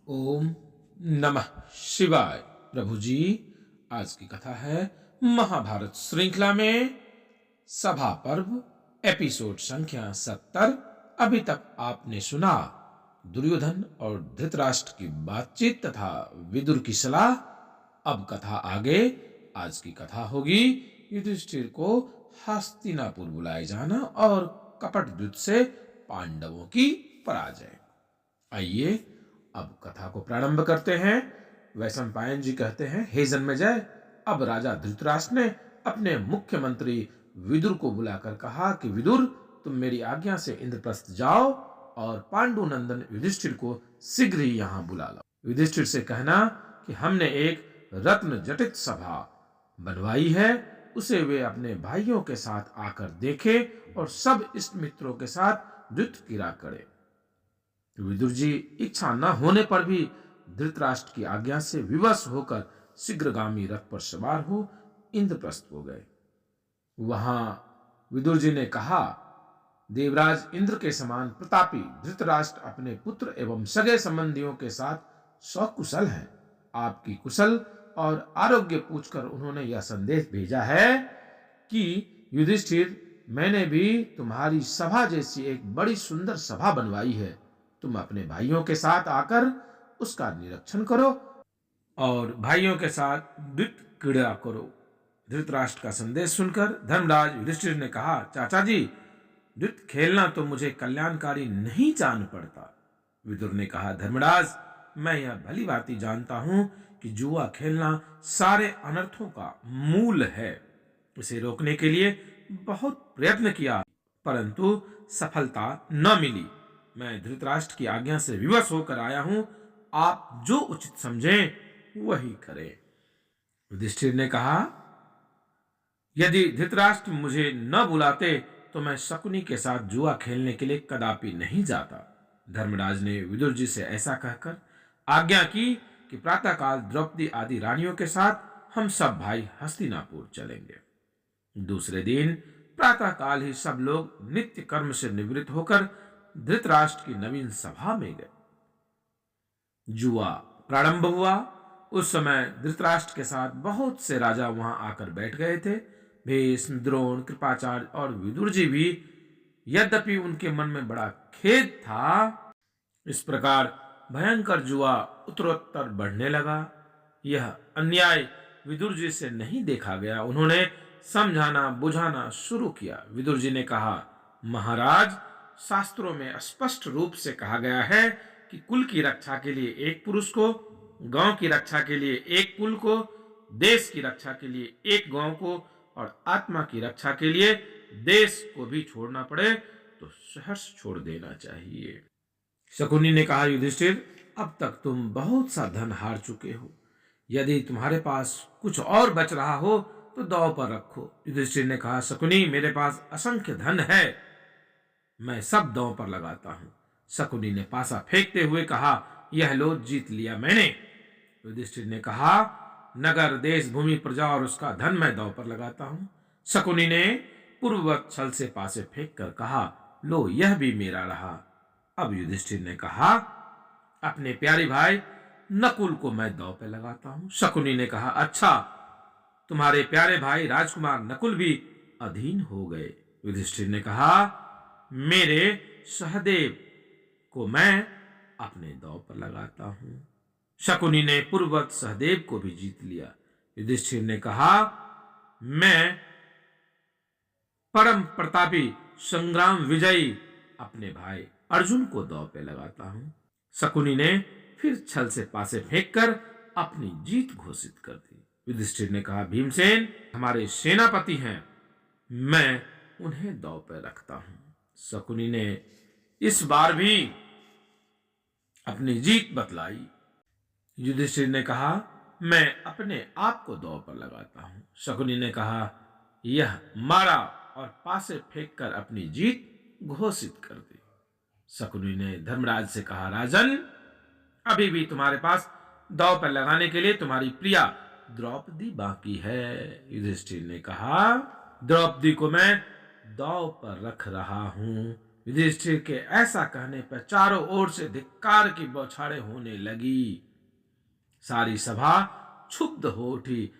ओम नमः शिवाय। प्रभु जी, आज की कथा है महाभारत श्रृंखला में सभा पर्व एपिसोड संख्या 70। अभी तक आपने सुना दुर्योधन और धृतराष्ट्र की बातचीत तथा विदुर की सलाह। अब कथा आगे। आज की कथा होगी युधिष्ठिर को हस्तिनापुर बुलाए जाना और कपट युद्ध से पांडवों की पराजय। आइए अब कथा को प्रारंभ करते हैं। वैशंपायन जी कहते हैं, हे जन्मेजय, अब राजा धृतराष्ट्र ने अपने मुख्यमंत्री विदुर को बुलाकर कहा कि विदुर, तुम मेरी आज्ञा से इंद्रप्रस्थ जाओ और पांडु नंदन युधिष्ठिर को शीघ्र ही यहाँ बुला लो। युधिष्ठिर से कहना कि हमने एक रत्न जटित सभा बनवाई है, उसे वे अपने भाइयों के साथ आकर देखे और सब इष्ट मित्रों के साथ द्युत क्रीड़ा करे। विदुर जी इच्छा न होने पर भी धृतराष्ट्र की आज्ञा से विवश होकर शीघ्रगामी रथ पर सवार हो इंद्रप्रस्थ हो गए। वहां विदुर जी ने कहा, देवराज इंद्र के समान प्रतापी धृतराष्ट्र अपने पुत्र एवं सगे संबंधियों के साथ सकुशल है। आपकी कुशल और आरोग्य पूछकर उन्होंने यह संदेश भेजा है कि युधिष्ठिर, मैंने भी तुम्हारी सभा जैसी एक बड़ी सुंदर सभा बनवाई है। तुम अपने भाइयों के साथ आकर उसका निरीक्षण करो और भाइयों के साथ द्युत क्रीड़ा करो। धृतराष्ट्र का संदेश सुनकर धर्मराज युधिष्ठिर ने कहा, चाचा जी, द्युत खेलना तो मुझे कल्याणकारी नहीं जान पड़ता। विदुर ने कहा, धर्मराज, मैं यह भली भांति जानता हूं कि जुआ खेलना सारे अनर्थों का मूल है। इसे रोकने के लिए बहुत प्रयत्न किया, परंतु सफलता न मिली। मैं धृतराष्ट्र की आज्ञा से विवश होकर आया हूं। आप जो उचित समझें वही करें। युधिष्ठिर ने कहा, यदि धृतराष्ट्र मुझे न बुलाते तो मैं शकुनी के साथ जुआ खेलने के लिए कदापि नहीं जाता। धर्मराज ने विदुर जी से ऐसा कहकर आज्ञा की कि प्रातःकाल द्रौपदी आदि रानियों के साथ हम सब भाई हस्तिनापुर चलेंगे। दूसरे दिन प्रातःकाल ही सब लोग नित्य कर्म से निवृत्त होकर धृतराष्ट्र की नवीन सभा में गए। जुआ प्रारंभ हुआ। उस समय धृतराष्ट्र के साथ बहुत से राजा वहां आकर बैठ गए थे। भीष्म, द्रोण, कृपाचार्य और विदुर जी भी, यद्यपि उनके मन में बड़ा खेद था। इस प्रकार भयंकर जुआ उत्तरोत्तर बढ़ने लगा। यह अन्याय विदुर जी से नहीं देखा गया। उन्होंने समझाना बुझाना शुरू किया। विदुर जी ने कहा, महाराज, शास्त्रों में स्पष्ट रूप से कहा गया है कि कुल की रक्षा के लिए एक पुरुष को, गांव की रक्षा के लिए एक कुल को, देश की रक्षा के लिए एक गांव को और आत्मा की रक्षा के लिए देश को भी छोड़ना पड़े तो सहर्ष छोड़ देना चाहिए। शकुनी ने कहा, युधिष्ठिर, अब तक तुम बहुत सा धन हार चुके हो। यदि तुम्हारे पास कुछ और बच रहा हो तो दांव पर रखो। युधिष्ठिर ने कहा, शकुनी, मेरे पास असंख्य धन है, मैं सब दांव पर लगाता हूं। शकुनी ने पासा फेंकते हुए कहा, यह लो, जीत लिया मैंने। युधिष्ठिर ने कहा, नगर, देश, भूमि, प्रजा और उसका धन मैं दांव पर लगाता हूं। शकुनी ने पूर्ववत छल से पासे फेंक कर कहा, लो, यह भी मेरा रहा। अब युधिष्ठिर ने कहा, अपने प्यारे भाई नकुल को मैं दांव पे लगाता हूं। शकुनी ने कहा, अच्छा, तुम्हारे प्यारे भाई राजकुमार नकुल भी अधीन हो गए। युधिष्ठिर ने कहा, मेरे सहदेव को मैं अपने दांव पर लगाता हूं। शकुनी ने पूर्ववत सहदेव को भी जीत लिया। युधिष्ठिर ने कहा, मैं परम प्रतापी संग्राम विजयी अपने भाई अर्जुन को दांव पे लगाता हूं। शकुनी ने फिर छल से पासे फेंककर अपनी जीत घोषित कर दी। युधिष्ठिर ने कहा, भीमसेन हमारे सेनापति हैं, मैं उन्हें दांव पे रखता हूं। शकुनी ने इस बार भी अपनी जीत बतलाई। युधिष्ठिर ने कहा, मैं अपने आप को दांव पर लगाता हूं। शकुनी ने कहा, यह मारा और पासे फेंककर अपनी जीत घोषित कर दी। शकुनी ने धर्मराज से कहा, राजन, अभी भी तुम्हारे पास दांव पर लगाने के लिए तुम्हारी प्रिया द्रौपदी बाकी है। युधिष्ठिर ने कहा, द्रौपदी को मैं दांव पर रख रहा हूं। युधिष्ठिर के ऐसा कहने पर चारों ओर से धिक्कार की बौछारें होने लगी। सारी सभा क्षुब्ध हो उठी।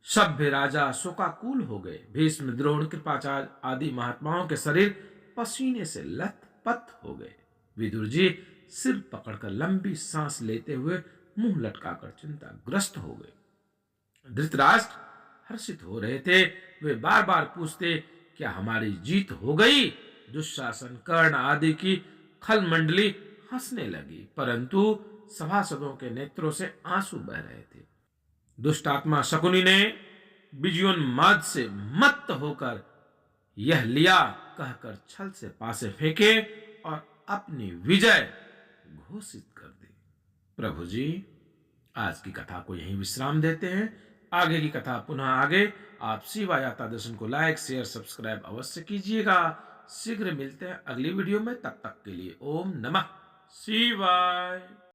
सभ्य राजा शोकाकुल हो गए। भीष्म, द्रोण, कृपाचार्य आदि महात्माओं के शरीर पसीने से लथपथ हो गए। विदुर जी सिर पकड़कर लंबी सांस लेते हुए मुंह लटकाकर चिंताग्रस्त हो गए। धृतराष्ट्र हर्षित हो रहे थे। वे बार बार पूछते, क्या हमारी जीत हो गई? दुशासन, कर्ण आदि की खलमंडली हंसने लगी, परंतु सभासदों के नेत्रों से आंसू बह रहे थे। दुष्ट आत्मा शकुनी ने विजयोन्माद से मत्त होकर यह लिया कहकर छल से पासे फेंके और अपनी विजय घोषित कर दी। प्रभु जी, आज की कथा को यहीं विश्राम देते हैं। आगे की कथा पुनः आगे। आप शिवा यात्रा दर्शन को लाइक, शेयर, सब्सक्राइब अवश्य कीजिएगा। शीघ्र मिलते हैं अगली वीडियो में। तब तक के लिए ओम नमः शिवाय।